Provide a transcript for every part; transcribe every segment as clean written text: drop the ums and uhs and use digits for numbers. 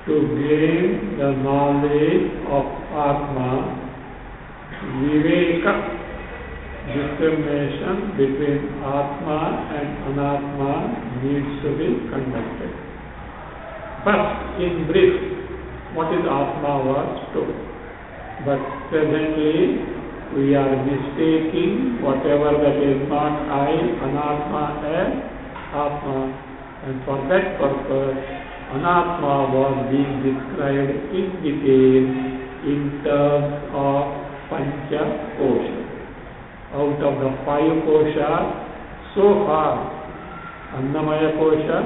To gain the knowledge of Atma, Viveka, discrimination between Atma and Anatma needs to be conducted. First, in brief, what is Atma was told. But presently, we are mistaking whatever that is not I, Anatma, as Atma. And for that purpose, Anatma was being described in detail in terms of Pancha Kosha. Out of the 5 koshas, so far, Annamaya Kosha,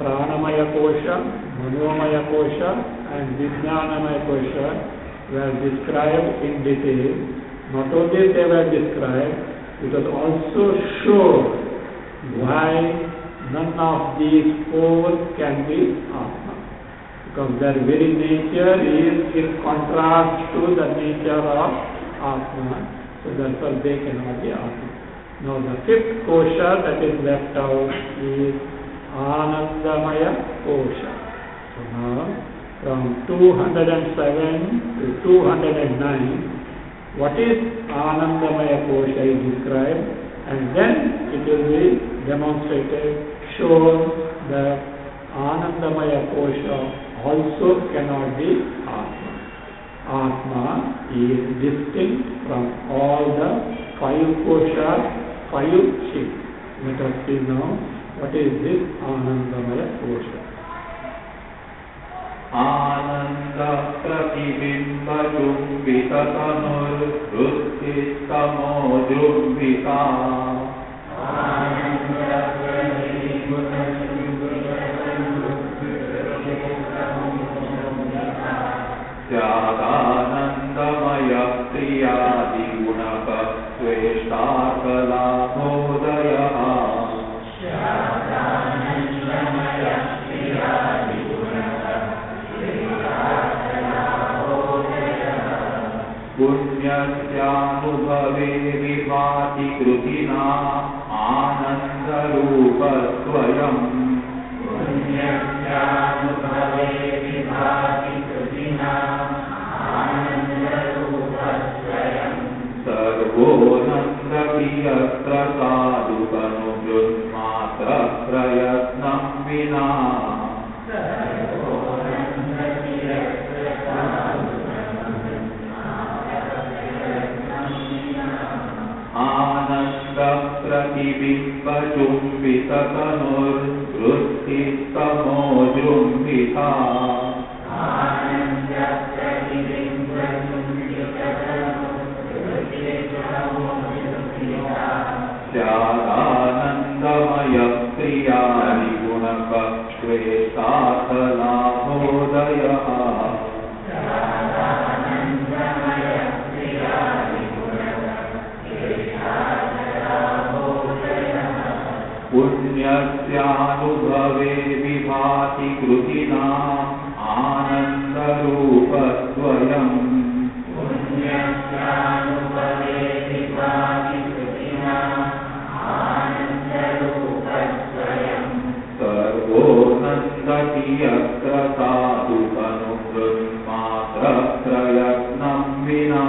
Pranamaya Kosha, Manomaya Kosha and Vijnanamaya Kosha were described in detail. Not only they were described, it was also shown why none of these four can be Atma. Because their very nature is in contrast to the nature of Atma. So therefore they cannot be Atma. Now the fifth kosha that is left out is Anandamaya kosha. So now from 207 to 209, what is Anandamaya kosha is described, and then it will be demonstrated, shown that Anandamaya kosha also cannot be Atma. Atma is distinct from all the five koshas, five shifts. Let us see now what is this Anandamaya kosha. Ananda pratibimba jumbita tanur ruttistamo jumbita. Jnanandamaya priyadi gunaka sveshtakalavodaya. Punyasyanubhave vibhati krutina anandarupasvayam. Punyasyanubhave vibhati krutina anandarupasvayam. Sarvo nandapi atra sadhukanubhrutmatra prayatnam vina. Ananda pratibimba jumbita tanur ruttistamo jumbita. Ananda pratibimba jumbita tanur ruttistamo jumbita. Jnanandamaya priyadi gunaka sveshtakalavodaya. Punyasyanubhave vibhati krutina anandarupasvayam. Punyasyanubhave vibhati krutina anandarupasvayam. Sarvo nandati atra sadhukanubhrutmatra prayatnam vina.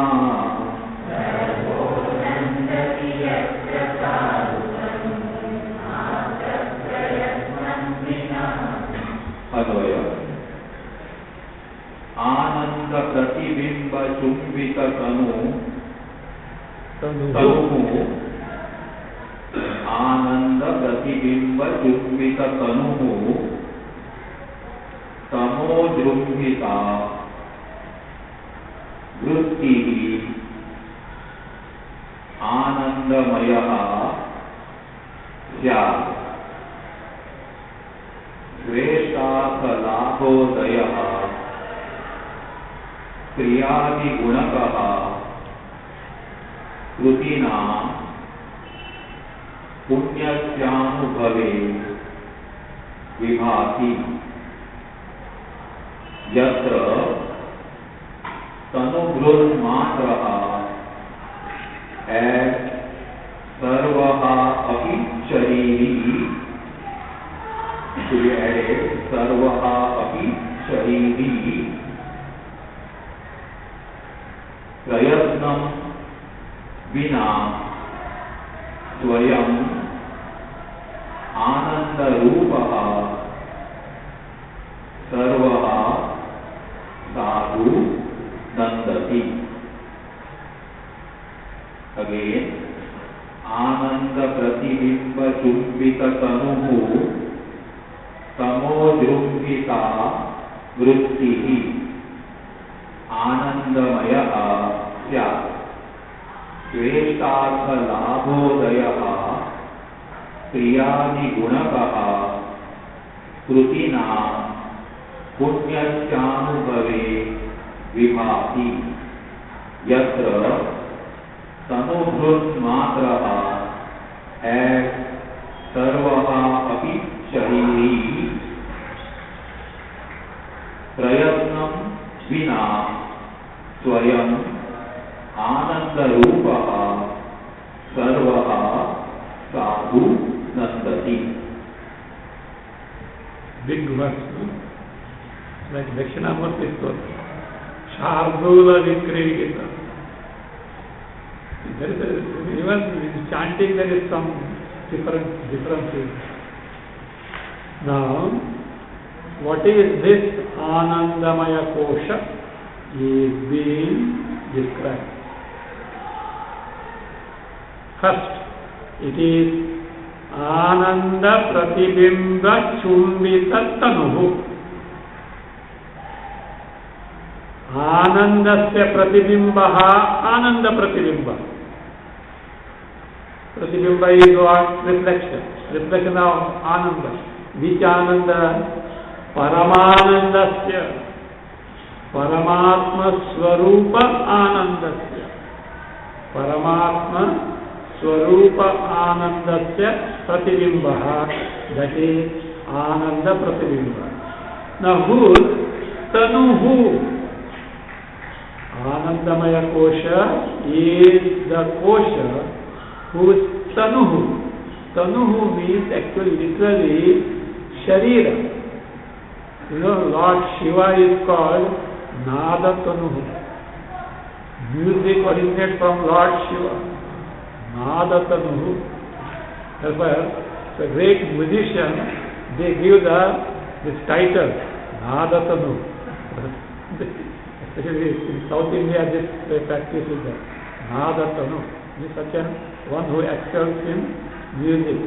Ananda pratibimba chumbita tanu Ananda pratibimba chumbita tanu tamo drumbita vrittihi anandamayaha syat sveshtakalavodayah क्रियादि गुणकः कृतिना पुण्यस्यानुभवे विभाति यत्र तनुभृन्मात्रः सर्वः अपि शरीरी सर्वः अपि शरीरी प्रयत्नं विना स्वयं आनंदरूपः सर्वः साधु नंदति. Again, आनंद प्रतिबिंब चुंबित तनुः तमोजृंभिता वृत्तिः आनंदमयः स्यात् श्रेष्ठार्थलाभोदयः क्रियादिगुणकः कृतिना पुण्यस्यानुभवे विभाति यत्र तनुभृन्मात्रः एव सर्वः अपि शरीरी प्रयत्नं विना स्वयं आनंदरूपः सर्वः साधु नंदति. Big verse, no? Like Dakshinamurti Stotra, Shardula Vikriyita. There is even in chanting there is some differences. Now, what is this Anandamaya Kosha is being described. First, it is Ananda Pratibimba Chumbita Tanuhu. Anandasya Pratibimbaha Ananda Pratibimba. Pratibimba is what? Reflection. Reflection of Ananda. Which Ananda? Paramanandasya. Paramatma Swarupa Anandasya. Paramatma Swarupa Anandasya Pratibimbaha, that is Ananda Pratibimba. Now who? Tanuhu. Anandamaya Kosha is the Kosha whose Tanuhu. Tanuhu means actually literally Sharira. You know, Lord Shiva is called Nada Tanuhu. Music originates from Lord Shiva. Nada Tanuhu. Therefore, the great musician, they give this title, Nada Tanuhu. Especially in South India, this practice is there. Nada Tanuhu. This is such one who excels in music.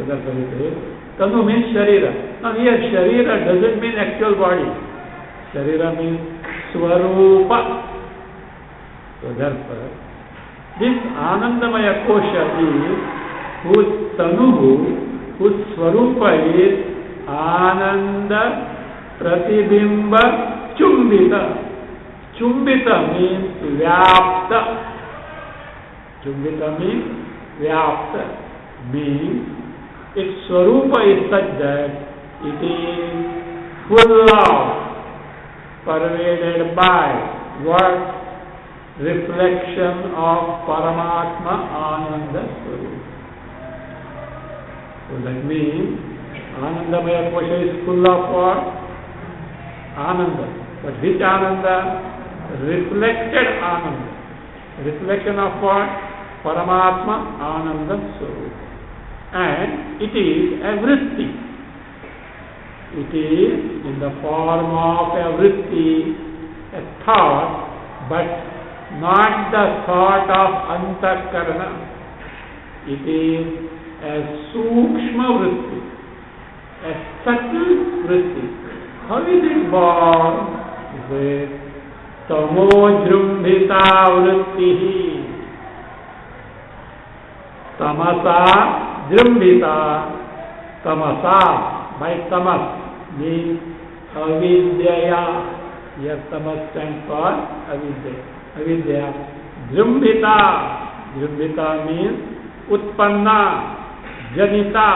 So that's what it is. Tanu means Sharira. Now here, Sharira doesn't mean actual body. Sharira means Swarupa. So therefore, this Anandamaya Kosha is whose Tanuhu, whose Swarupa is Ananda Pratibimba Chumbita. Chumbita means Vyapta. Chumbita means Vyapta. Means its Swarupa is such that it is full of, pervaded by what? Reflection of Paramatma Ananda Swarupa. So that means Anandamaya Kosha is full of what? Ananda. But which Ananda? Reflected Ananda. Reflection of what? Paramatma Ananda Swarupa. And it is a vritti. It is in the form of a vritti, a thought, but not the thought of antakarana. It is a sukshma vritti, a subtle vritti. How is it born? With tamojrumbhita vrittihi. Tamasa Jrumbhita. Tamasa, by tamas, means avidyaya. Here tamas stands for avidya. Avidya. Jrumbhita. Jrumbhita means utpanna, janita.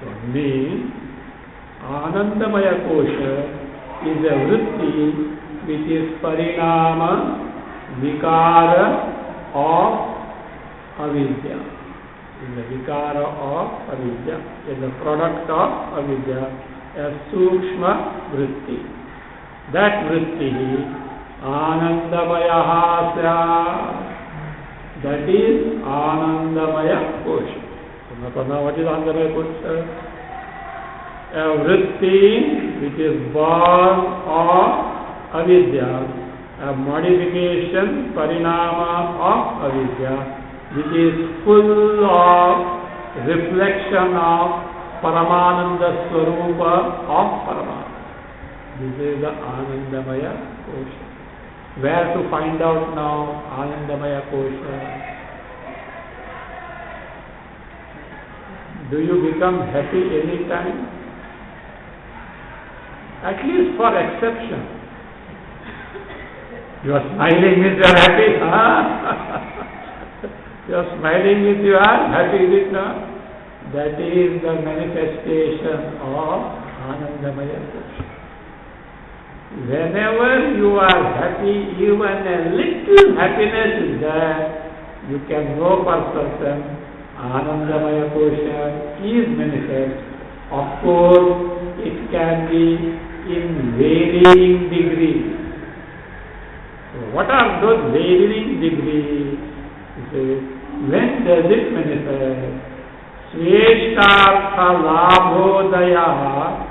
So it means Anandamaya Kosha is a vritti which is parinama, vikara of avidya. Is the vikara of avidya, is the product of avidya, a sukshma vritti. That vritti, Anandamaya Sya, that is Anandamaya Kosha. So now what is Anandamaya Kosha? A vritti which is born of avidya, a modification, parinama of avidya, which is full of reflection of Paramananda Swarupa of Paramatma. This is the Anandamaya Kosha. Where to find out now Anandamaya Kosha? Do you become happy any time? at least for exception. You are smiling means you are happy. You are smiling means you are happy, is it not? That is the manifestation of Anandamaya Kosha. Whenever you are happy, even a little happiness is there, you can know for certain Anandamaya Kosha is manifest. Of course, it can be in varying degrees. So what are those varying degrees? When does it manifest? Sveshtartha labhodaya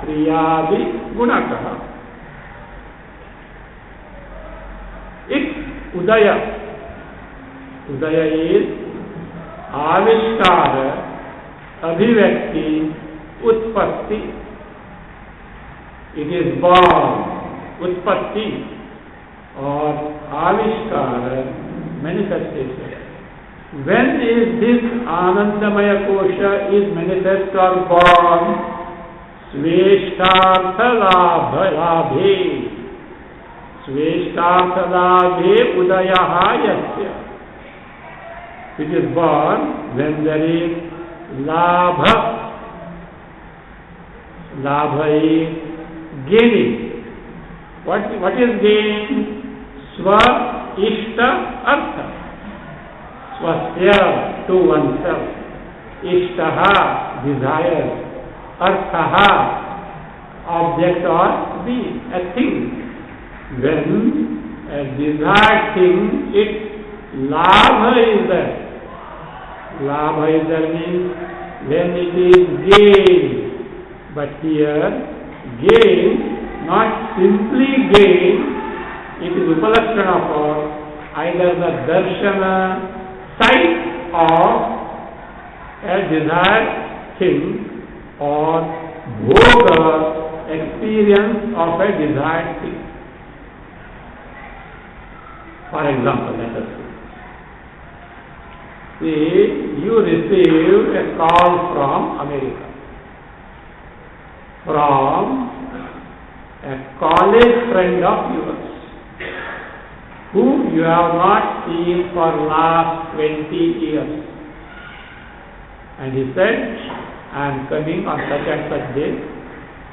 priyadi gunakaha. It's Udaya. Udaya is Avishkara, Abhivakti, Utpatti. It is born, Utpatti, or Avishkara, manifestation. When is this Anandamaya Kosha is manifest or born? Sveshtartha labhe. Sveshtartha labhe udayaha yasya. It is born when there is labha. Labha is gaining. What is gain? Swa ishta artha. Swasya, to oneself. Ishtaha, desire. Arthaha, object or being, a thing. When a desired thing, its labha is there. Labha is there means when it is gain. But here, gain, not simply gain, it is upalakshana for either the darshana, sight of a desired thing, or bhoga, experience of a desired thing. For example, let us see, you receive a call from America, from a college friend of yours, whom you have not seen for last 20 years. And he said, I am coming on such and such day.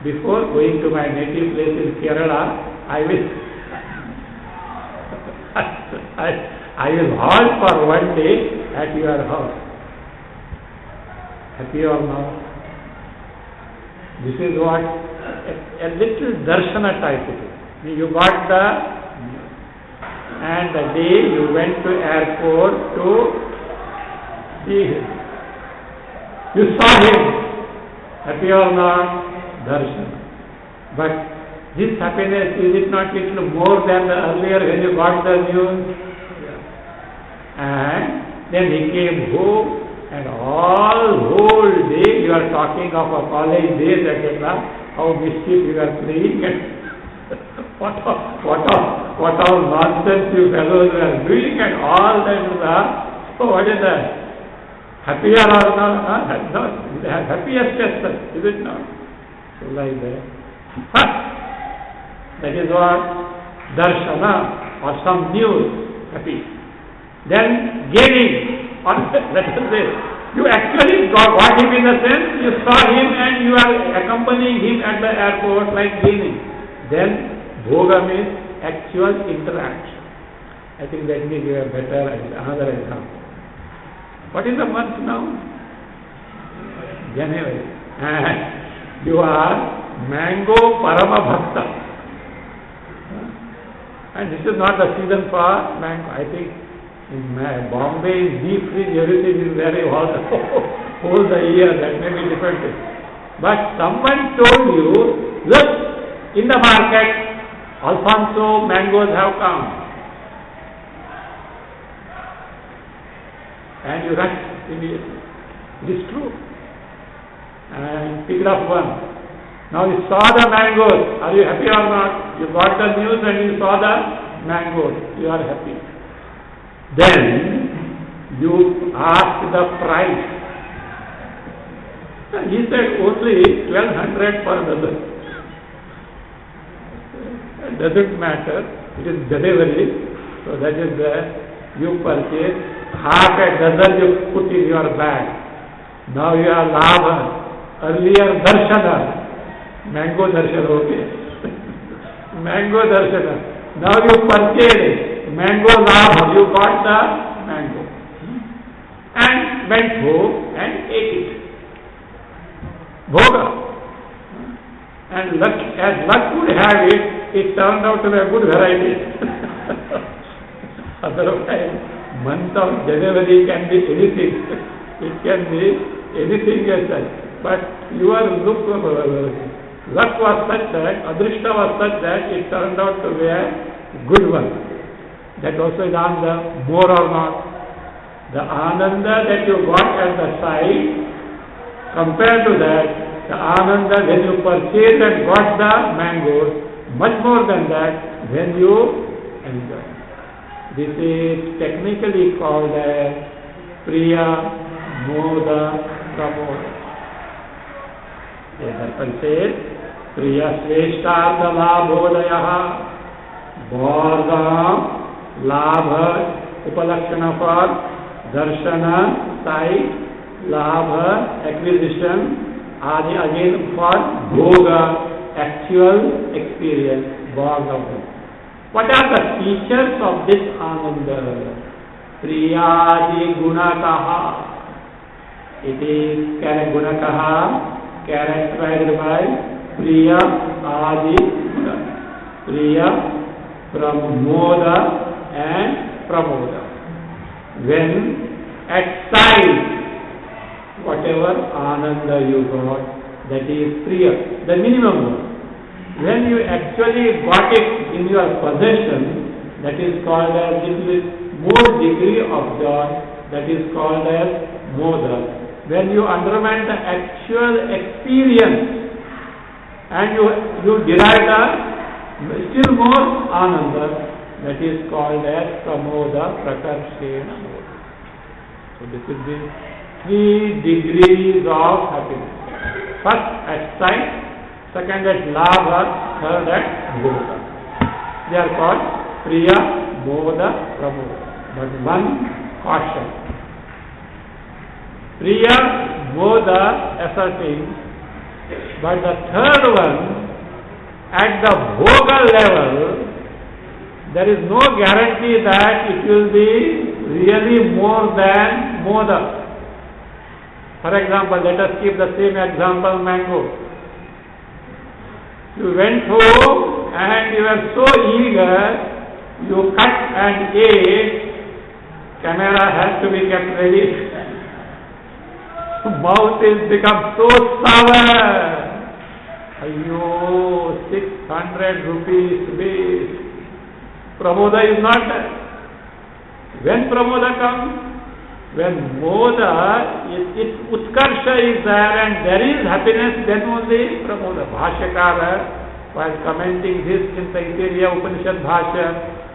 Before going to my native place in Kerala, I will halt for one day at your house. Happy or not? This is what a little darshana type it is. You got the, and the day you went to airport to see him. You saw him. Happy or not? Darshana. But this happiness, is it not little more than the earlier when you got the news? And then he came home, and all whole day you are talking of a college days, etc. How mischief you are playing, and what all nonsense you fellows are doing, and all that. So what is that? Happier or not? Not happiest as is it not? So like that. That is what darshana or some news, happy. Then gaining, or let us say, you actually got him in the sense, you saw him and you are accompanying him at the airport like gaining. Then bhoga means actual interaction. I think that may give a better, another example. What is the month now? January. And you are mango parama bhakta. And this is not the season for mango. I think in Bombay, in deep freeze, everything is very hot whole the year. That may be different. But someone told you, look, in the market, Alfonso mangoes have come. And you rush immediately. It is true. And picked up one. Now you saw the mangoes. Are you happy or not? You got the news and you saw the mangoes. You are happy. Then you ask the price. He said only 1200 per dozen. It doesn't matter. It is delivery. So that is where you purchase half a dozen you put in your bag. Now you are Labha. Earlier Darshana. Mango Darshana. Okay. Mango Darshana. Now you purchase mango Labha. You got the mango. And went home and ate it. Bhoga. And luck, as luck would have it, it turned out to be a good variety. Otherwise, month of January can be anything. It can be anything as such. But your luck was such that, adrishta was such that it turned out to be a good one. That also is on the more or not. The ananda that you got at the side, compared to that, the ananda when you purchased and got the mangoes, much more than that when you enjoy. This is technically called as Priya Moda Pramoda. The says, Priya Sveshtartha Labhodayaha Bhordam Labha Upalakshana for Darshana, sight, Labha, acquisition, Adi again for Bhoga, actual experience, Bhordam. What are the features of this Ananda? Priyadi Gunakaha. It is Gunakaha, characterized by Priya Adi Guna. Priya, Pramoda and Pramoda. When at sight, whatever Ananda you got, that is Priya, the minimum one. When you actually got it in your possession, that is called as little more degree of joy, that is called as moda. When you underwent the actual experience and you derive the still more ananda, that is called as pramoda prakarshena moda. So this is the 3 degrees of happiness. First at sight, second at labha, third at bhoga. They are called priya, moda, pramoda. But one caution. Priya, moda, asserting, but the third one, at the bhoga level, there is no guarantee that it will be really more than moda. For example, let us keep the same example, mango. You went home and you were so eager, you cut and ate, camera has to be kept ready. Mouth is become so sour. Ayyo, 600 rupees waste. Pramoda is not there. When Pramoda comes, when Moda, its Utkarsha is there and there is happiness, then only Pramoda. Bhashyakara, while commenting this in Taittiriya Upanishad Bhashya,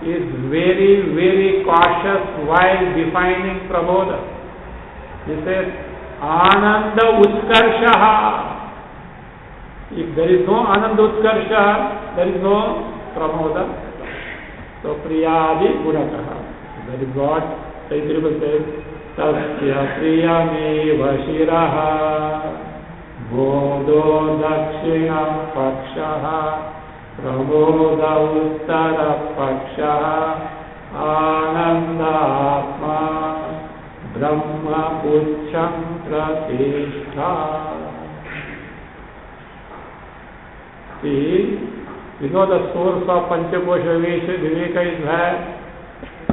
is very, very cautious while defining Pramoda. He says, Ananda Utkarsha. If there is no Ananda Utkarsha, there is no Pramoda. So Priyadi Gunakaha. That is what Taittiriya says. Tasya priyameva shiraha bodho dakshina pakshaha pramoda uttara pakshaha ananda atma brahma pucham pratishtha. See, you know the source of Panchakosha Viveka is there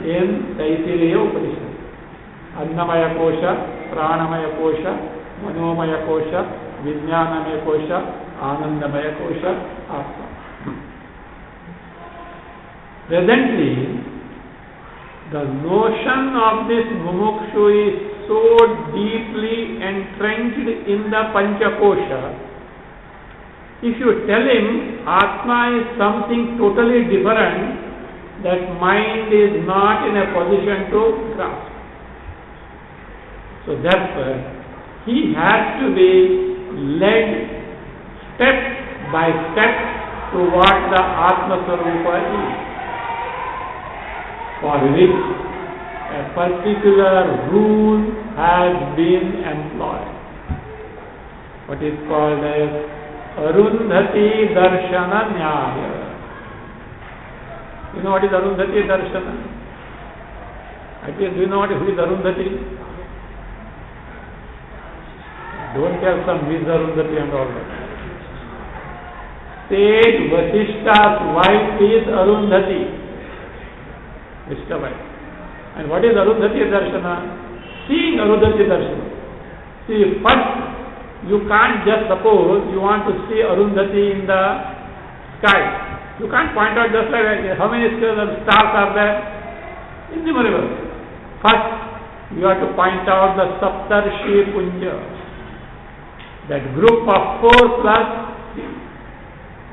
in Taittiriya Upanishad. Annamaya Kosha, Pranamaya Kosha, Manomaya Kosha, Vijnanamaya Kosha, Anandamaya Kosha, Atma. Presently, the notion of this mumukshu is so deeply entrenched in the Panchakosha. If you tell him Atma is something totally different, that mind is not in a position to grasp. So therefore, he has to be led step by step to what the Atma Swarupa is, for which a particular rule has been employed. What is called as Arundhati Darshana Nyaya. You know what is Arundhati Darshana? At least do you know who is Arundhati? Don't tell some Miss Arundhati and all that. Sage Vasishta's wife is Arundhati. Mr. Wife. And what is Arundhati Darshana? Seeing Arundhati Darshana. See, first, you can't just suppose you want to see Arundhati in the sky. You can't point out just like how many stars are there? Innumerable. First, you have to point out the Saptarshi Punja. That group of 4 plus 3.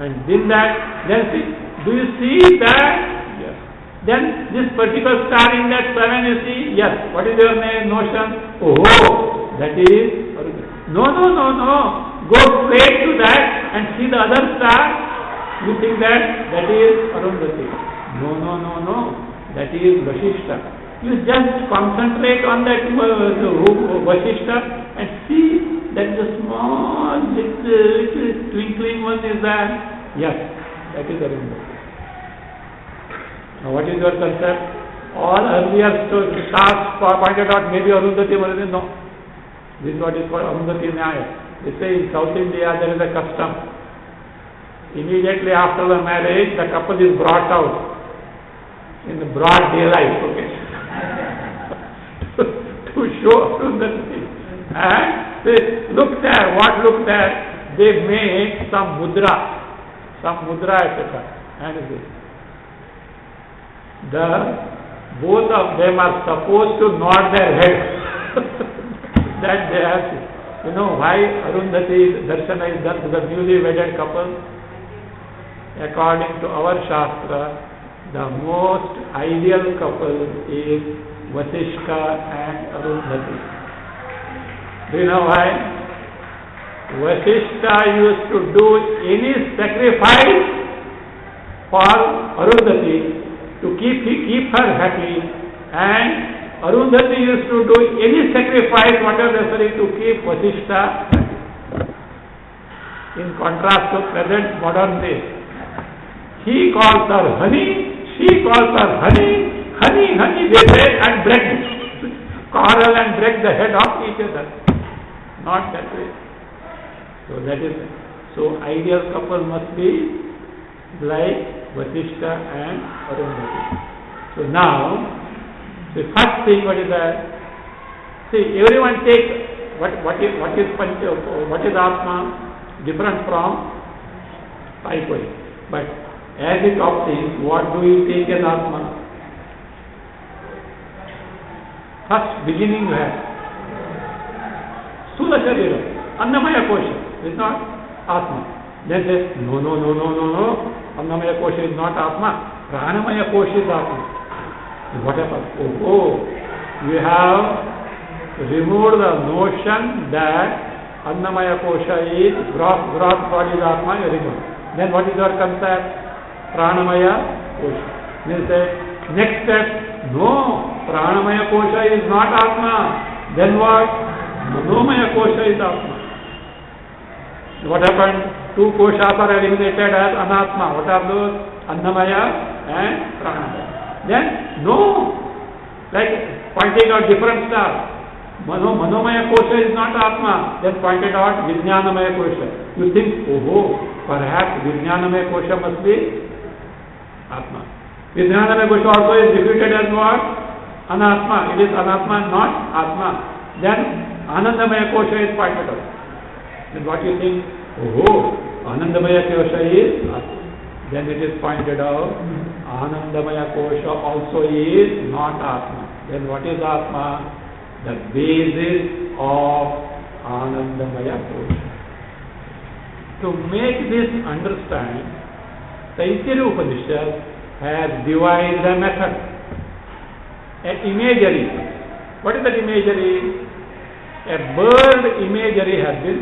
And then see, do you see that? Yes. Then this particular star in that 7 you see? Yes. What is your notion? Oh, that is Arundhati. No. Go straight to that and see the other star. You think that is Arundhati. No. That is Vasishta. You just concentrate on that Vasishta and see that the small little twinkling one is there. Yes, that is Arundhati. Now what is your concept? All earlier stars pointed out maybe Arundhati, no. This is what is called Arundhati Nyaya. They say in South India there is a custom. Immediately after the marriage, the couple is brought out in the broad daylight, okay, to show Arundhati. And they look there, they make some mudra, etc. And both of them are supposed to nod their heads. That they have to. You know why Arundhati Darshana is done to the newly wedded couple? According to our Shastra, the most ideal couple is Vasishta and Arundhati. Do you know why? Vasishta used to do any sacrifice for Arundhati to keep her happy, and Arundhati used to do any sacrifice whatever necessary to keep Vasishta happy. In contrast to present modern days, he calls her honey, she calls her honey, they say, and break, quarrel and break the head of each other. Not that way. So ideal couple must be like Vasishta and Arundhati. So now, the first thing, what is that? See, everyone takes what is Atma different from Psychoid. But as the top things, what do we take as Atma? First beginning you have Sula Sharira, Annamaya Kosha is not Atma. Then says, no, Annamaya Kosha is not Atma, Pranamaya Kosha is Atma. What happens? You have removed the notion that Annamaya Kosha is gross body is Atma, you remove. Then what is your concept? Pranamaya Kosha. Then say, next step, no, Pranamaya Kosha is not Atma. Then what? Manomaya Kosha is Atma. What happened? 2 koshas are eliminated as Anatma. What are those? Annamaya and Pranamaya. Then, no, like pointing out different stars. Manomaya Kosha is not Atma. Then pointed out Vijnanamaya Kosha. You think, perhaps Vijnanamaya Kosha must be Atma. Vijnanamaya Kosha also is defeated as what? Anatma. It is Anatma, not Atma. Then Anandamaya Kosha is pointed out. Then what you think? Anandamaya Kosha is Atma. Then it is pointed out, Anandamaya Kosha also is not Atma. Then what is Atma? The basis of Anandamaya Kosha. To make this understand, Taittiriya Upanishad has devised a method, an imagery. What is that imagery? A bird imagery has been.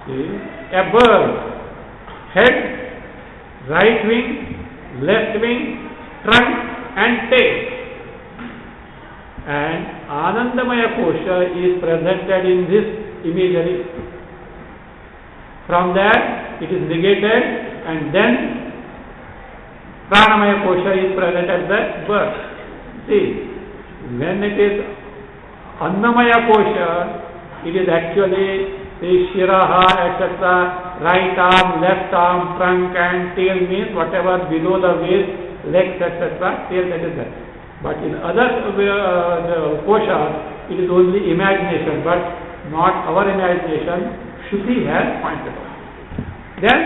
See? a bird, head, right wing, left wing, trunk and tail. And Anandamaya Kosha is presented in this imagery. From that it is negated and then Pranamaya Kosha is present as the birth. See, when it is Annamaya Kosha, it is actually the Shiraha, etc., right arm, left arm, trunk and tail means whatever below the waist, legs, etc., tail, that is that. But in other Koshas, it is only imagination, but not our imagination. Shruti has pointed out. Then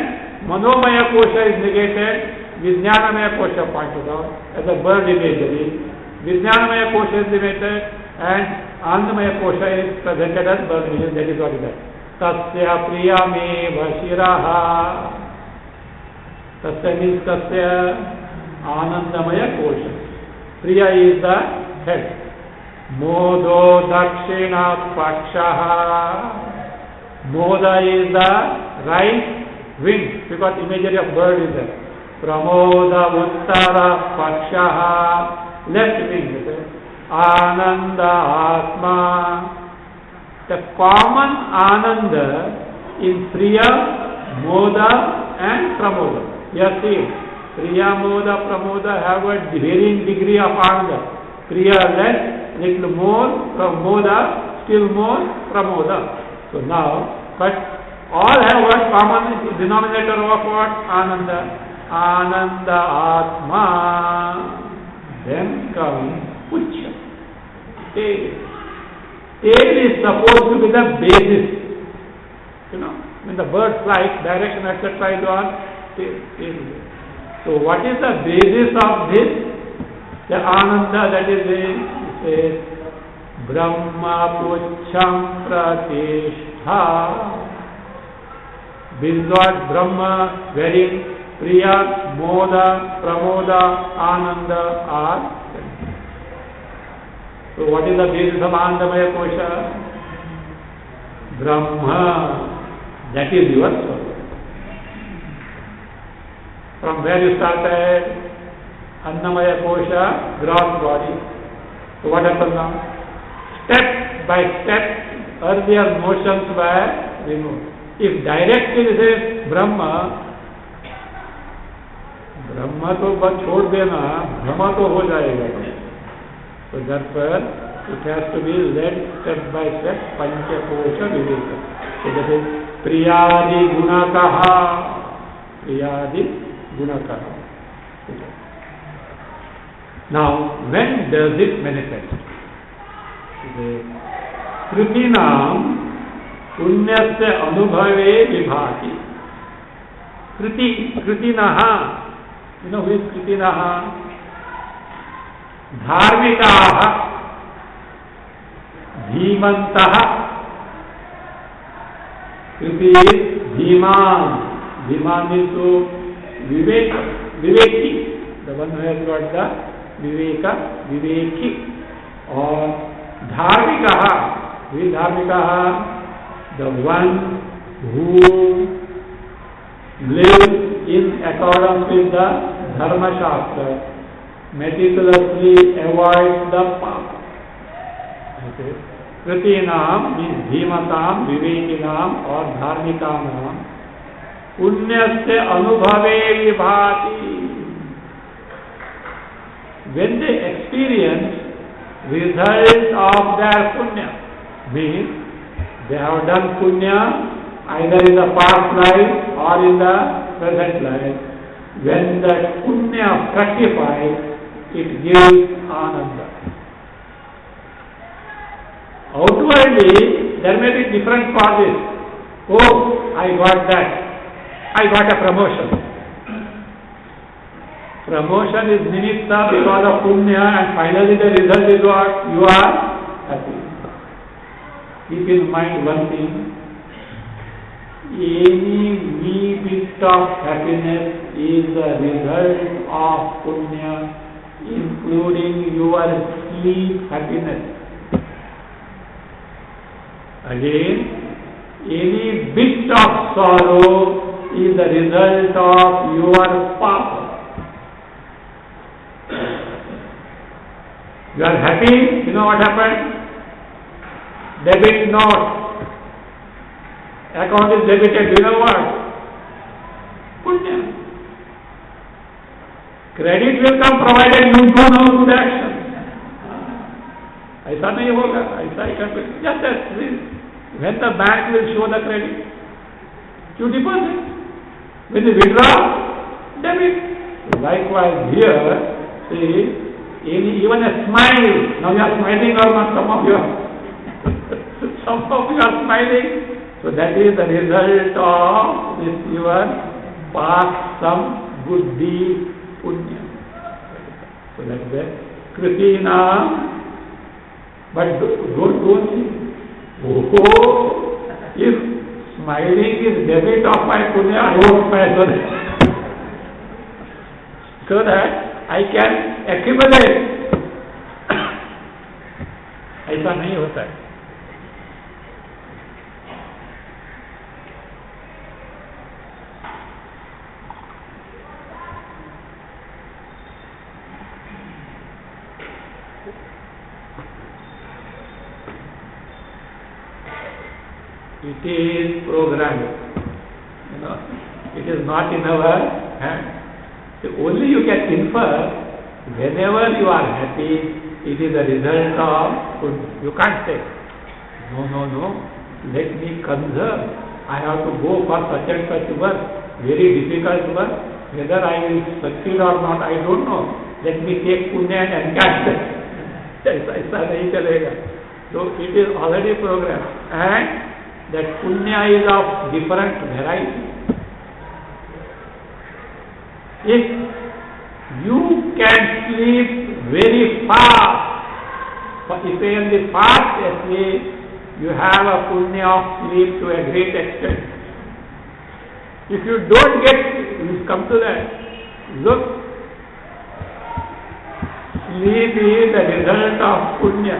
Manomaya Kosha is negated. Vijnanamaya Kosha pointed out as a bird imagery. Vijnanamaya Kosha is limited and Anandamaya Kosha is presented as bird imagery. That is what it is. Tasya priyameva shiraha. Tasya means Tasya Anandamaya Kosha. Priya is the head. Modo dakshina pakshaha. Moda is the right wing because imagery of bird is there. Pramoda uttara pakshaha, left wing. Ananda atma. The common ananda in Priya, Moda and Pramoda. You have seen Priya, Moda, Pramoda have a varying degree of ananda. Priya less, little more, Pramoda still more, Pramoda. So now, but all have what common denominator of what? Ananda. Ananda Atma. Then comes Ucha. Tail. Tail is supposed to be the basis. You know, when the bird flies, direction etc. is on tail. So what is the basis of this? The Ananda, that is it says Brahma Pucham Pratishtha. This is what Brahma, wherein Priya, Moda, Pramoda, Ananda are. So what is the basis of Anandamaya Kosha? Brahma. That is your soul. From where you started? Annamaya Kosha, gross body. So what happens now? Step by step, earlier motions were removed. If directly this is Brahma, Brahma तो बस छोड़ देना, ब्रह्मा तो हो जाएगा. So therefore, it has to be led step by step, Panchakosha Viveka. So that is Priyadi Gunakaha. Priyadi Gunakaha. Now, when does it manifest? Kritinam Punyasya Anubhave Vibhati. Kritinaha. You know who is Kritinaha? Dharmikaha, Dhimantaha. Kriti is Dhiman. Dhiman means to Viveki. The one who has got the Viveka, Viveki. Or Dharmikaha. Who is Dharmikaha? The one who lives in accordance with the Dharma Shastra, meticulously avoids the path. Okay. Kritinam means Dhimatam, Vivekinam or Dharmikanam. Punyasya Anubhave Vibhati. When they experience results of their punya, means they have done punya either in the past life or in the present life. When that punya fructifies, it gives ananda. Outwardly, there may be different causes. Oh, I got that. I got a promotion. Promotion is nimitta because of punya, and finally the result is what? You are happy. Keep in mind one thing. Any wee bit of happiness is the result of punya, including your sleep happiness. Again, any bit of sorrow is the result of your papa. You are happy, you know what happened? Debit note. Account is debited, you know what? Punya. Credit will come provided you do no good action. ऐसा नहीं होगा, ऐसा ही कर just as this. When the bank will show the credit, you deposit. When you withdraw, debit. Likewise here, see, even a smile. Now you are smiling or not? Some of you are smiling. So that is the result of this your past some good deed, punya. So that is the kritina. But don't see. Oh, if smiling is debit of my punya, I won't smile so that I can accumulate. ऐसा नहीं होता है. It is programmed. You know, it is not in our hand. So only you can infer whenever you are happy, it is a result of good. You can't say, no, let me conserve. I have to go for such and such work, very difficult work. Whether I will succeed or not, I don't know. Let me take punya and catch it. ऐसा नहीं चलेगा. So it is already programmed. And that punya is of different variety. If you can sleep very fast, if in the fast asleep, you have a punya of sleep to a great extent. If you don't get, you come to that. Look, sleep is the result of punya.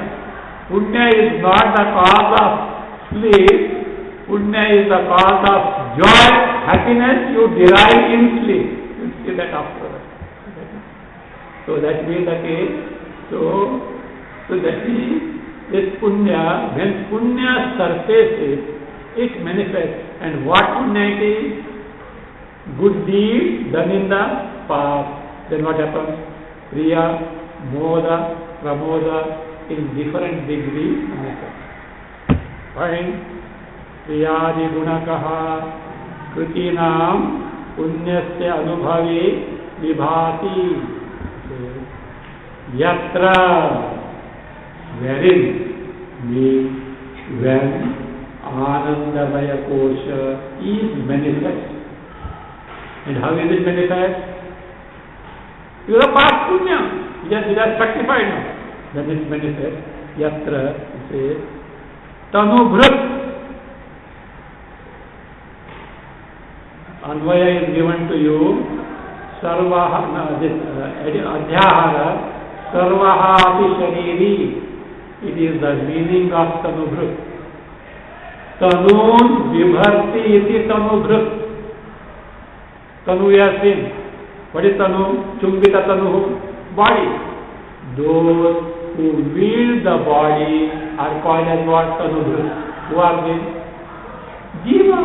Punya is not the cause of sleep. Punya is the cause of joy, happiness you derive in sleep. You see that after that. So that is the case. So that is this punya. When punya surfaces, it manifests. And what punya it is? Good deed done in the past. Then what happens? Priya, moda, pramoda in different degrees manifest. Fine. प्रियादि गुणकः कृतीनां पुण्यस्य अनुभवे विभाति यत्र wherein when आनंदमय कोश is manifest. And how is it manifest? You have past punya. It has fructified now. Then it manifests. Yatra, it says, tanubhrat. Anvaya is given to you. Sarvaha, adhyahara, sarvaha api shariri. It is the meaning of tanubhrat. Tanun vibharti iti tanubhrat. Tanu we have seen. What is tanu? Chumbita tanu, body. Those who wield the body are called as what? Tanubhrat. Who are they? Jiva.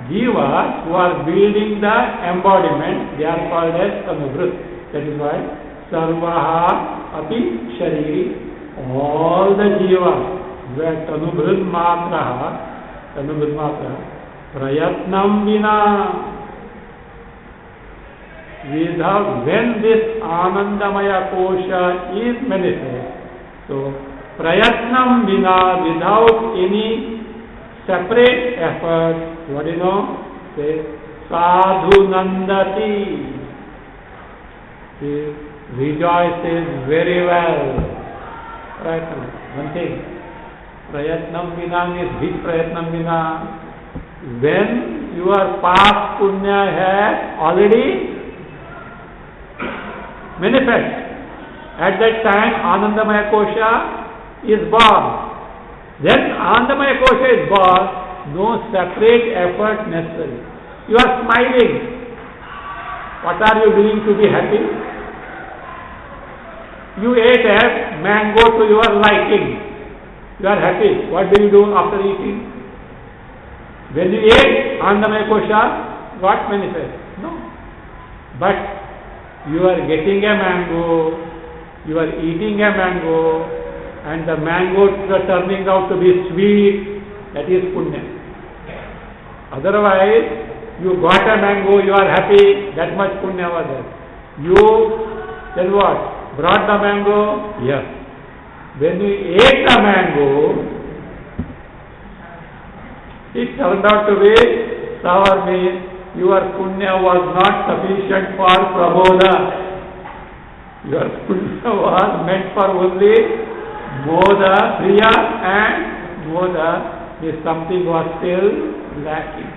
Jiva who are building the embodiment, they are called as tanubhrat. That is why sarvaha api shariri. All the jiva where tanubhrat matra prayatnam vina. Without, when this Anandamaya Kosha is manifest, so prayatnam vina, without any separate effort, what do you know? Say sadhu nandati. He rejoices very well. Prayatnam, one thing. Prayatnam vina means big prayatnam vina. When your past punya has already manifest. At that time, Anandamaya Kosha is born. Then Anandamaya Kosha is born, no separate effort necessary. You are smiling. What are you doing to be happy? You ate a mango to your liking. You are happy. What do you do after eating? When you ate, Anandamaya Kosha got manifest. No. But you are getting a mango, you are eating a mango, and the mango turning out to be sweet, that is punya. Otherwise, you got a mango, you are happy, that much punya was there. You, then what? Brought the mango? Yes. When you ate the mango, it turned out to be sour meat. Your punya was not sufficient for prabodha. Your punya was meant for only moda, priya and moda. If something was still lacking.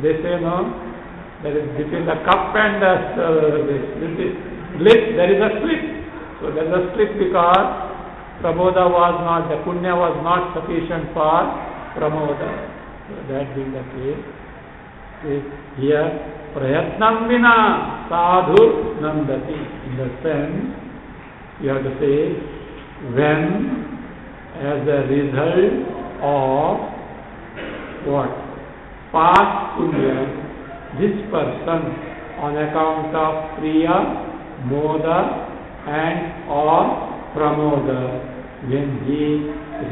They say no, there is between the cup and the slit, there is a slit. So there is a slit because prabodha was not, the punya was not sufficient for pramoda. So that being the case, here prayatnam vina sadhu nandati. In the sense, you have to say, when as a result of what? Past punya, this person on account of priya, moda and or pramoda, when he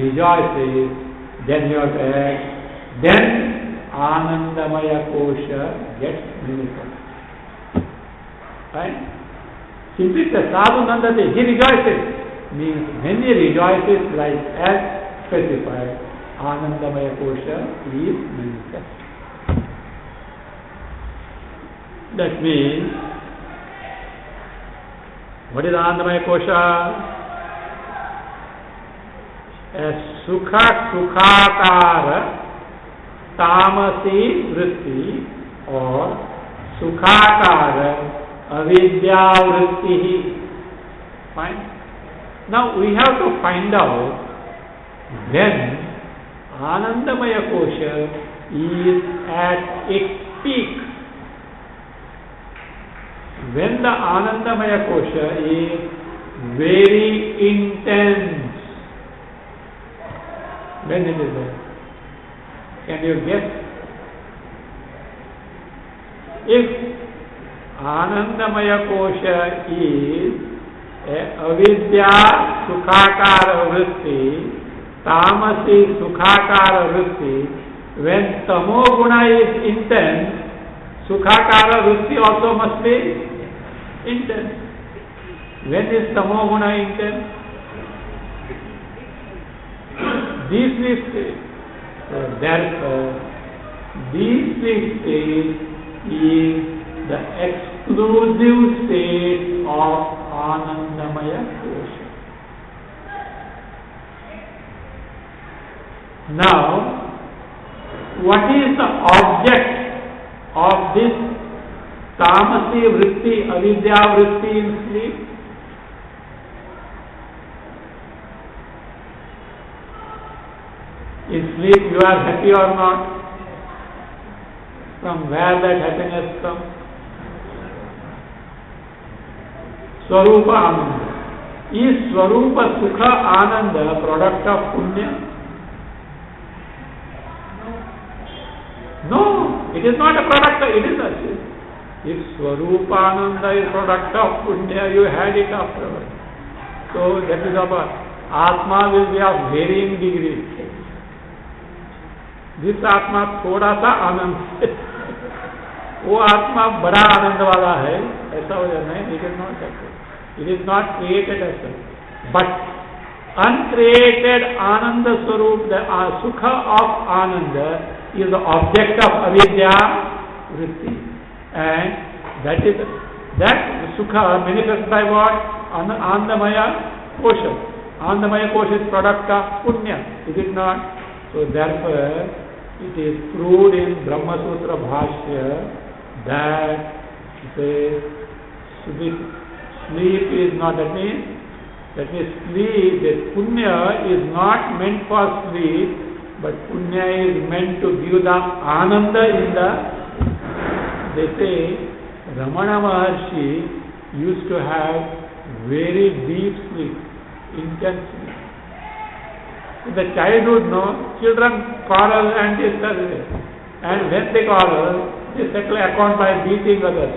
rejoices, then you have to add, then Anandamaya Kosha gets manifest. Right? Simply the sadhu nandati, he rejoices, means when he rejoices like as specified, Anandamaya Kosha is manifest. That means, what is Anandamaya Kosha? A sukha sukhakara tamasi vritti or sukhakara avidya vritti. Fine. Now we have to find out when Anandamaya Kosha is at its peak. When the Anandamaya Kosha is very intense. When it is there? Can you guess? If Anandamaya Kosha is a avidya sukhakara vritti, tamasi sukhakara vritti, when tamo guna is intense, sukhakara vritti also must be intense. When is tamo guna intense? These three states. So therefore, these three states is the exclusive state of Anandamaya Kosha. Now, what is the object of this tamasi vritti, avidya vritti in sleep? In sleep you are happy or not? From where that happiness comes? Swarupa Ananda. Is Swarupa Sukha Ananda product of Punya? No, it is not a product, it is a. If Swarupa Ananda is product of Punya, you had it afterwards. So that is about Atma will be of varying degrees. This Atma थोड़ा सा आनंद वो आत्मा बड़ा आनंद वाला है ऐसा हो जाना है. It is not that way. It is not created as such. But uncreated Ananda Swarup, the Sukha of Ananda is the object of avidya vritti, and that Sukha manifests by what? Anandamaya Kosha. Anandamaya Kosha is product of Punya, is it not? So therefore, it is proved in Brahma Sutra Bhashya that says sleep is not, that means That means sleep, that punya is not meant for sleep, but punya is meant to give the ananda in the. They say Ramana Maharshi used to have very deep sleep, intense sleep. In the childhood, no, children quarrel and discuss, and when they quarrel, they settle account by beating others.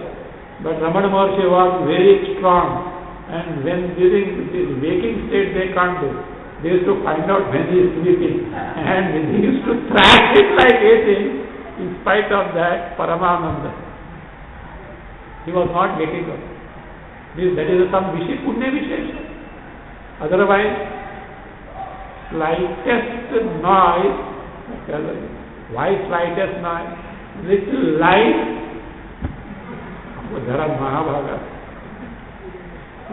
But Ramana Maharshi was very strong, and when during this waking state they can't do. They used to find out when he is sleeping, and he used to thrash it like anything. In spite of that, Paramananda, he was not getting up. That is some punya vishesha. Otherwise, slightest noise, why slightest noise? Little light. Dhara Mahabhaga.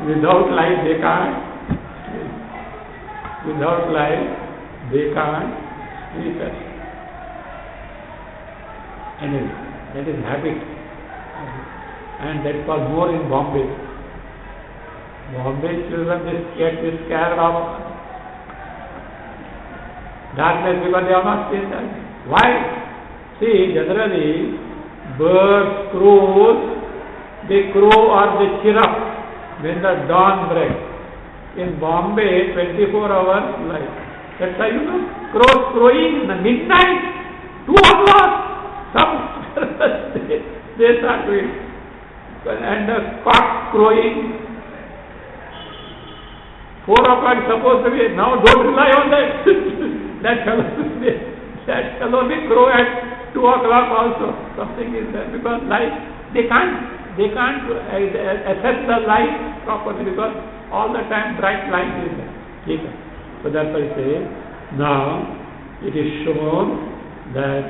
Without light they can't sleep. Without light they can't sleep. Anyway, that is habit. And that was more in Bombay. Bombay children they scared of darkness because they have not seen that. Why? See, generally birds, crows, they crow or they chirrup when the dawn breaks. In Bombay, 24 hours light. That's why you know, crows crowing in the midnight, 2 o'clock, some they start doing. And the cock crowing, 4 o'clock supposed to be, now don't rely on that. that fellow will crow at 2 o'clock also. Something is there because light, they can't assess the light properly because all the time bright light is there. So that's why I say, now it is shown that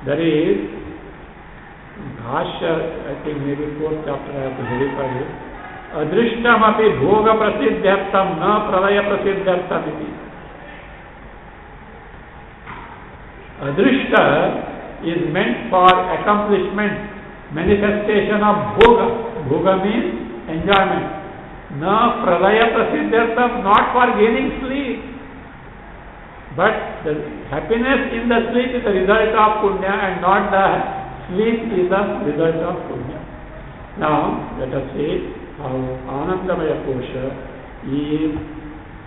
there is Bhashya, I think maybe 4th chapter I have to verify it. Adrishtam api bhoga prasiddhyartam na pralaya prasiddhyartam iti. Adrishta is meant for accomplishment, manifestation of bhoga. Bhoga means enjoyment. Na pralaya prasiddhyartam, not for gaining sleep. But the happiness in the sleep is a result of punya and not the sleep is a result of punya. Now, let us see how Anandamaya Kosha is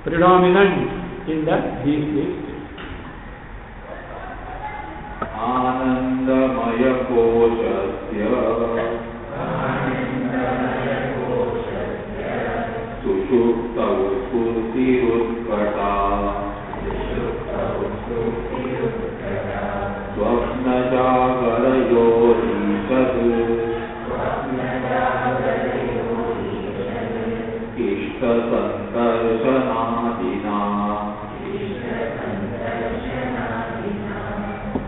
predominant in the these states. Anandamaya Koshasya Sushuptau Spurtirutkata Swapna Jagarayodishadu Ishta Sankarshanadina.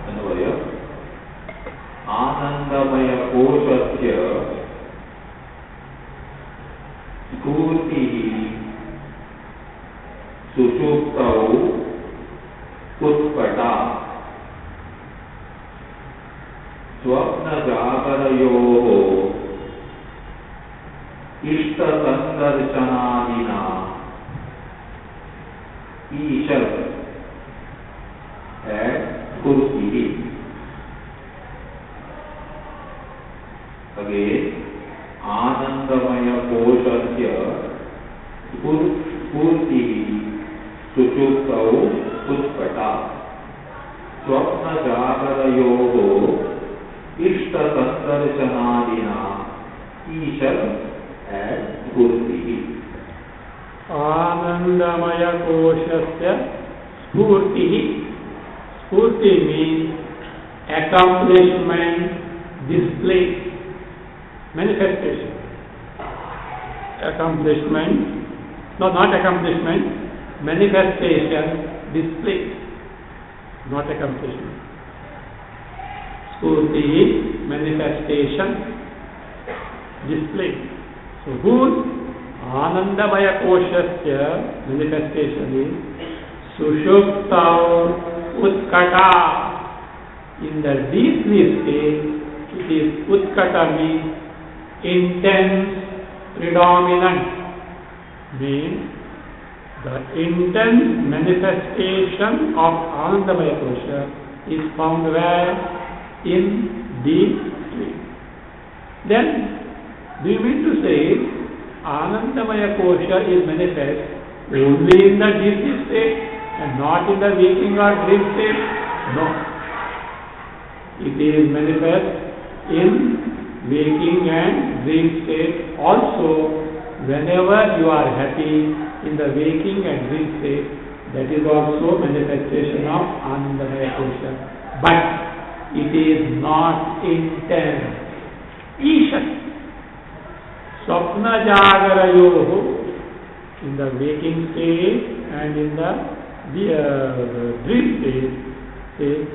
Anvaya Anandamaya Koshasya Spurtihi Sushuptau Utpata Swapna Jagarayoho Ishta Sandarshanadina Ishar and Kursihi. Again, Anandamaya Koshasya Kursihi Sushuptau Utpata Swapna Jagarayoho Ishta Sandarshanadina Ishar and Spurtihi. Anandamaya Koshasya Spurtihi. Spurti means accomplishment, display, manifestation. Accomplishment, no, not accomplishment, manifestation, display, not accomplishment. Spurti, manifestation, display. So whose Anandamaya Koshasya manifestation is Sushuptau Utkata. In the deep sleep state, it is Utkata means intense, predominant, means The intense manifestation of Anandamaya Kosha is found where? In deep sleep. Then, do you mean to say Anandamaya Kosha is manifest only in the deep sleep state and not in the waking or dream state? No. It is manifest in waking and dream state also. Whenever you are happy in the waking and dream state, that is also manifestation of Anandamaya Kosha. But it is not intense. Ishat. Swapna Jagarayoho, in the waking state and in the dream state,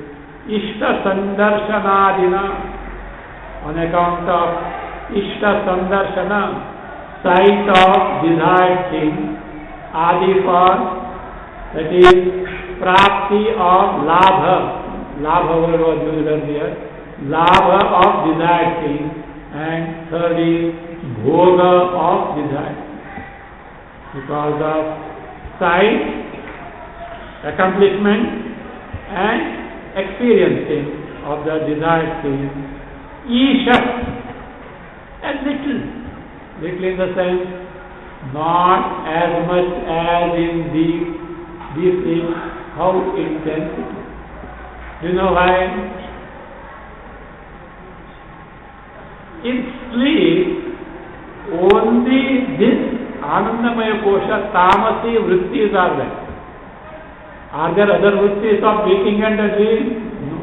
Ishta Sandarshanadina, on account of Ishta Sandarshana, sight of desired thing, Adi for, that is, Prapti of Labha, Labha word was used earlier, Labha of desired thing, and third is Bhoga of desired. Because of sight, accomplishment, and experiencing of the desired thing, Isha, and little in the sense, not as much as in deep sleep, how intense it is. Do you know why? In sleep, only this Anandamaya Kosha, Tamasi vrittis are there. Are there other vrittis of waking and the dream? No.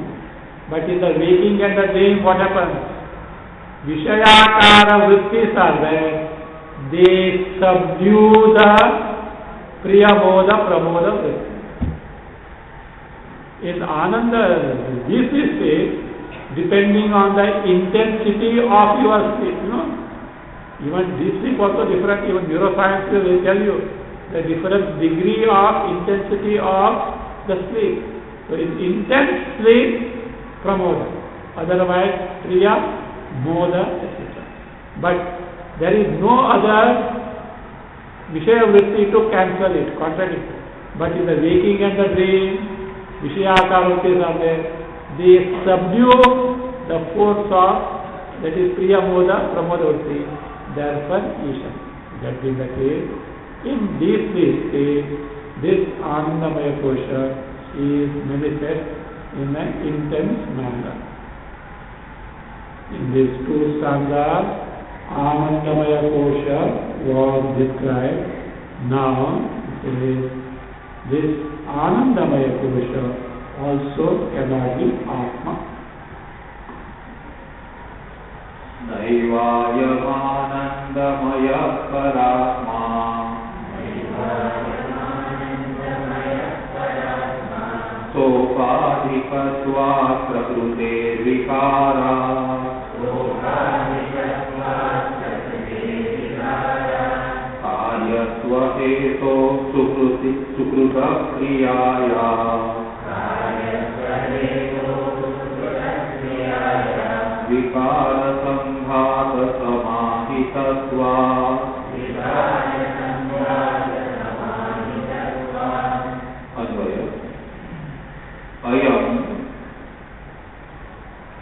But in the waking and the dream, what happens? Vishayakara vrittis are there. They subdue the Priyamoda Pramoda vritti. In Ananda, this is state, depending on the intensity of your sleep, Even deep sleep also different, even neuroscience will tell you the different degree of intensity of the sleep. So in intense sleep, pramoda. Otherwise, priya, moda, etc. But there is no other Vishaya vritti to cancel it, contradict it. But in the waking and the dream, Vishayakara vrittis are there. They subdue the force of, that is priya, moda, pramoda vritti. Therefore, Isha. That is the case. In this state, this Anandamaya Kosha is manifest in an intense manner. In these two stanzas, Anandamaya Kosha was described. Now, this Anandamaya Kosha also cannot be Atma. Naivayamanandamaya Paratma Sopadhikatvat prakrute vikara Karyatva heto sukruta kriyaya Vikara samghata samahitatva Advaya Ayam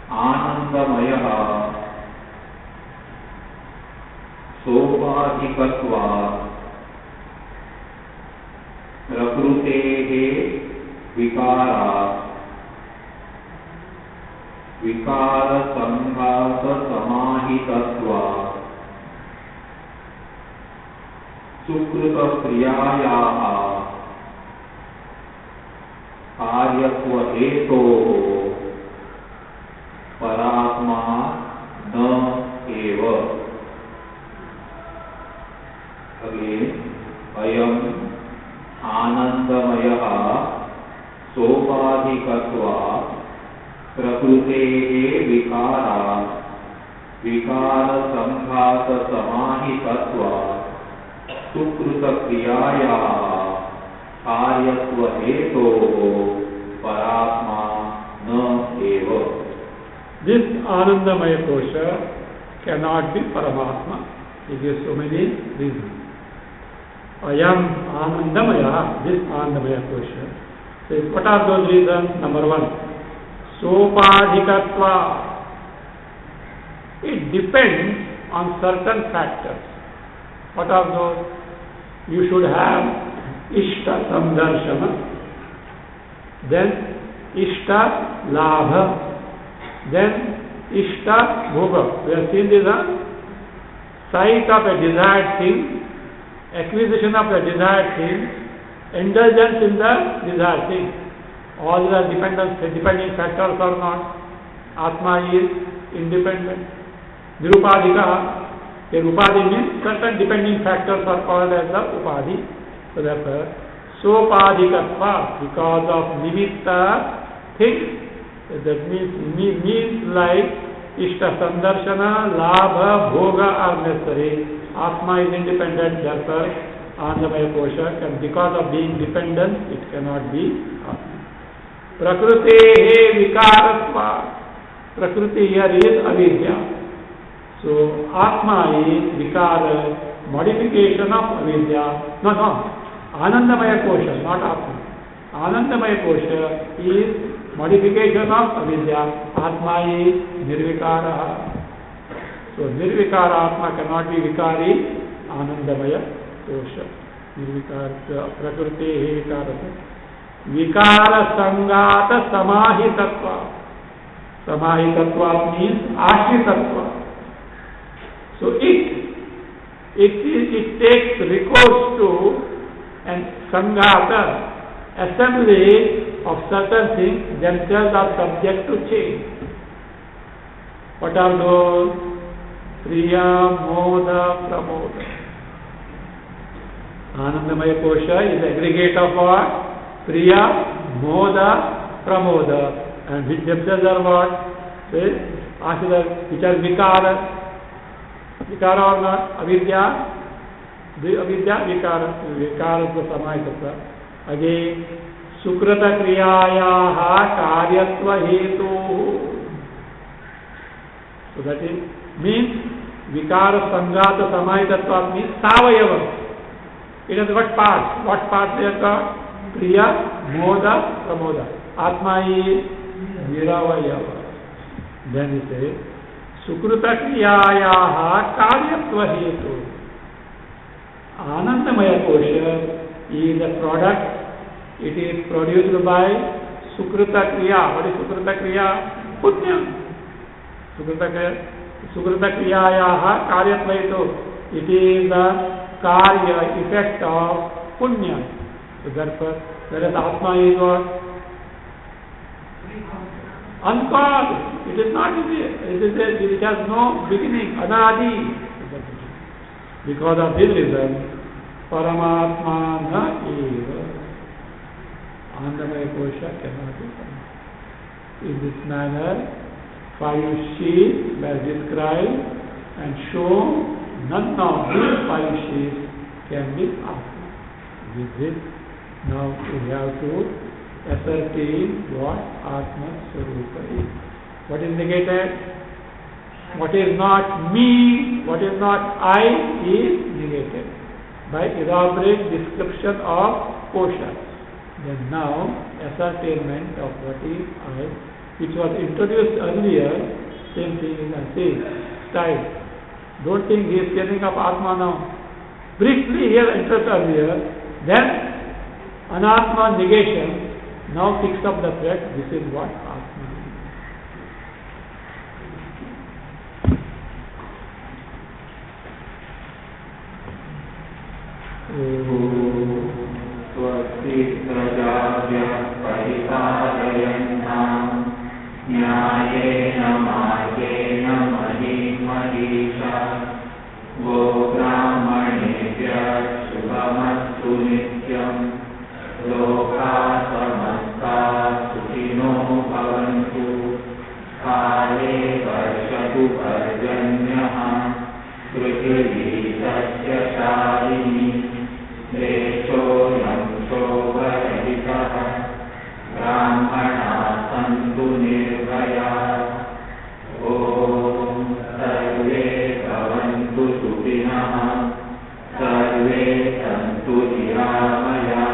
Anandamaya Sopadhikatva Prakrutehe Vikara Vikara samghata samahitatva Sukruta kriyayaha Karyatva heto Paratma na eva. Again, ayam Anandamaya Sopadhikatva Prakrutehe vikara Vikara samghata samahitatva Sukruta kriyaya Karyatva heto Paratma na eva. This Anandamaya Kosha cannot be Paramatma. It gives so many reasons. Ayam Anandamaya, this Anandamaya question. So what are those reasons? Number one, Sopadhikatva. It depends on certain factors. What are those? You should have Ishta Samdarshana, then Ishta Labha, then Ishta Bhoga. We have seen this, sight of a desired thing, acquisition of a desired thing, indulgence in the desired thing. All these are depending factors or not. Atma is independent. Nirupadhika. A Upadhi means certain depending factors are called as the Upadhi. So therefore, Sopadhikatva, because of nimitta things, that means like Ishta Sandarshana, Labha, Bhoga are necessary. Atma is independent, therefore Anandamaya Kosha, and because of being dependent, it cannot be Atma. Prakrutehe Vikaratva. Prakriti here is avidya. So Atma is Vikara, modification of avidya. No. Anandamaya Kosha, not Atma. Anandamaya Kosha is modification of avidya. Atma is Nirvikara. So Nirvikara Atma cannot be Vikari. Anandamaya Kosha. Nirvikara, Prakriti Vikarata. Vikara Sangata Samahitatva. Samahitatva means Ashritatva. So it takes recourse to and Sangata, assembly of certain things themselves are subject to change. What are those? Priya, Moda, Pramoda. Anandamaya Kosha is aggregate of what? Priya, Moda, Pramoda. And which themselves are what? Say, which are Vikara. Vikara or not? Avidya. Avidya, Vikara. Vikara is the Samahitata. Again, Sukrata Kriyayaha Karyatva Hetu. So that means Vikara Sangata Samahitattva means Savayava. It has what parts? What parts they are called? Priya, Moda, Pramoda. Atma is Viravayava. Then he says, Sukrita Kriyayaha Karyatva Hetu. Anandamaya Kosha is a product. It is produced by Sukrita Kriya. What is Sukrita Kriya? Punya. Sukrita Kriyayaha Karyatva Hetu. It is the Karya effect of Punya. So therefore, whereas Atma is what? Uncaused. It is not it has no beginning, anadi. Because of this reason, Paramatma na eva. Anandamaya Kosha cannot be found. In this manner, 5 sheets were described and shown. None of these 5 sheets can be Atma. With this, now we have to ascertain what Atma Swarupa is. What is negated? What is not me, what is not I is negated by elaborate description of Kosha. Then now ascertainment of what is I, which was introduced earlier, same thing in the same style. Don't think he is telling of Atma now. Briefly here introduced earlier, then Anatma negation now picks up the thread. This is what Atma is. Swasti prajabhya paripalayannam nyayena margena mahimalisha go brahmanebhya shubhamastu nityam loka samasta sukhino bhavantu kale varshatu parjanyah prithvi satya shalini Deshoyam shobharahitah brahmana santu nirvaya om sarve bhavantu supinah sarve santu निरामया